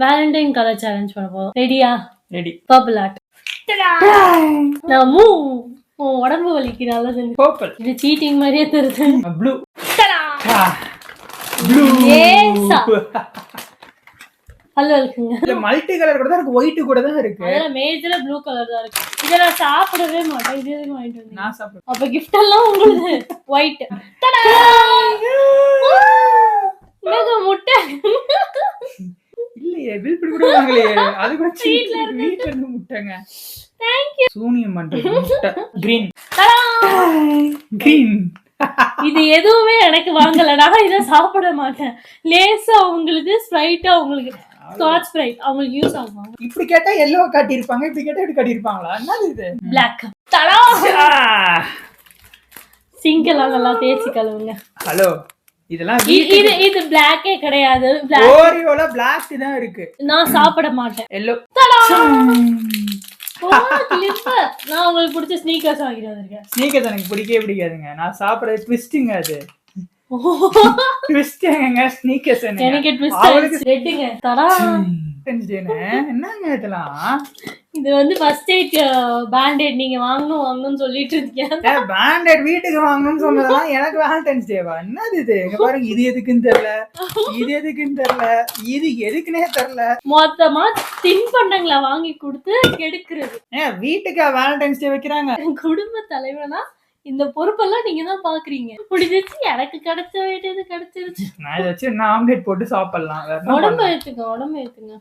Valentine colour challenge பண்ண போறோம். ரெடியா? ரெடி. Purple art. நான் உடம்பு வலிக்கு நல்லது. பர்பிள். இது சீட்டிங் மாதிரியே தெரியுது. ப்ளூ. ஏசா ஹலோ இருக்குங்க. இல்ல மல்டி கலர் கூட தான் இருக்கு, ஒயிட் கூட தான் இருக்கு. அதெல்லாம் மேஜரா ப்ளூ கலர் தான் இருக்கு. இத நான் சாப்பிடவே மாட்டேன். இது எதுக்கு வாங்கிட்டு வந்தீங்க? நான் சாப்பிடுறேன். அப்ப gift எல்லாம் உங்களுக்கு ஒயிட். என்னங்க முட்டை? இல்லையே பில் பிடி கூட வாங்கலையே. அது கூட வீட்ல இருந்து முட்டைங்க. Thank you. சூனியம் பண்றது முட்டை. கிரீன். கிரீன். இது எதுவுமே எனக்கு வாங்கலடா. இத சாப்பிட மாட்டேன். லேசா உங்களுக்கு ஸ்ப்ரைட்டா உங்களுக்கு ஸ்காட்ச் ஸ்ப்ரைட் உங்களுக்கு யூஸ் ஆகும். இப்படி கேட்டா yellow காட்டி இருப்பாங்க, இப்படி கேட்டா இப்படி காட்டி இருப்பாங்களா? என்னது இது? Black. தடா. சிங்கெல்லாம் நல்லா தேய்ச்சி கழுவுங்க. ஹலோ இதெல்லாம் இது பிளாக்கே கிடையாது. ஓரியோல பிளாக் தான் இருக்கு. நான் சாப்பிட மாட்டேன். எல்லோ. நான் உங்களுக்கு பிடிச்ச ஸ்னீக்கர்ஸ் வாங்கிட்டு வந்திருக்கேன். ஸ்னீக்கர்ஸ் எனக்கு பிடிக்கவே பிடிக்காதுங்க. நான் சாப்பிடுறது ட்விஸ்டிங். அது ட்விஸ்டிங்க ஸ்னீக்கர்ஸ். எனக்கு ட்விஸ்ட் ரெட்டுங்க. தரா என்னங்க இதெல்லாம்? இது வந்து ஃபர்ஸ்ட் எய்ட் பேண்டேட் நீங்க வாங்கணும்னு சொல்லிட்டு இருக்கீங்க. பேண்டேட் வீட்டுக்கு வாங்கணும்னு சொன்னதெல்லாம் எனக்கு வேலண்டைன்ஸ் டேவா? என்னது இது? இங்க பாருங்க, இது எதுக்குன்னு தெரியல, இது எதுக்குன்னு தெரியல, இது எதுக்குன்னே தெரியல. மொத்தமா தின்பண்டங்களை வாங்கி கொடுத்து கெடுக்கிறது. வீட்டுக்கு வேலண்டைன்ஸ் டே வைக்கிறாங்க. குடும்ப தலைவனா இந்த பொறுப்பெல்லாம் நீங்க தான் பாக்குறீங்க. முடிஞ்சிச்சு, எனக்கு கிடைச்ச வேண்டியது கிடைச்சிருச்சு. நான் இதை வச்சு ஆம்லெட் போட்டு சாப்பிடலாம். உடம்பு ஏத்துங்க.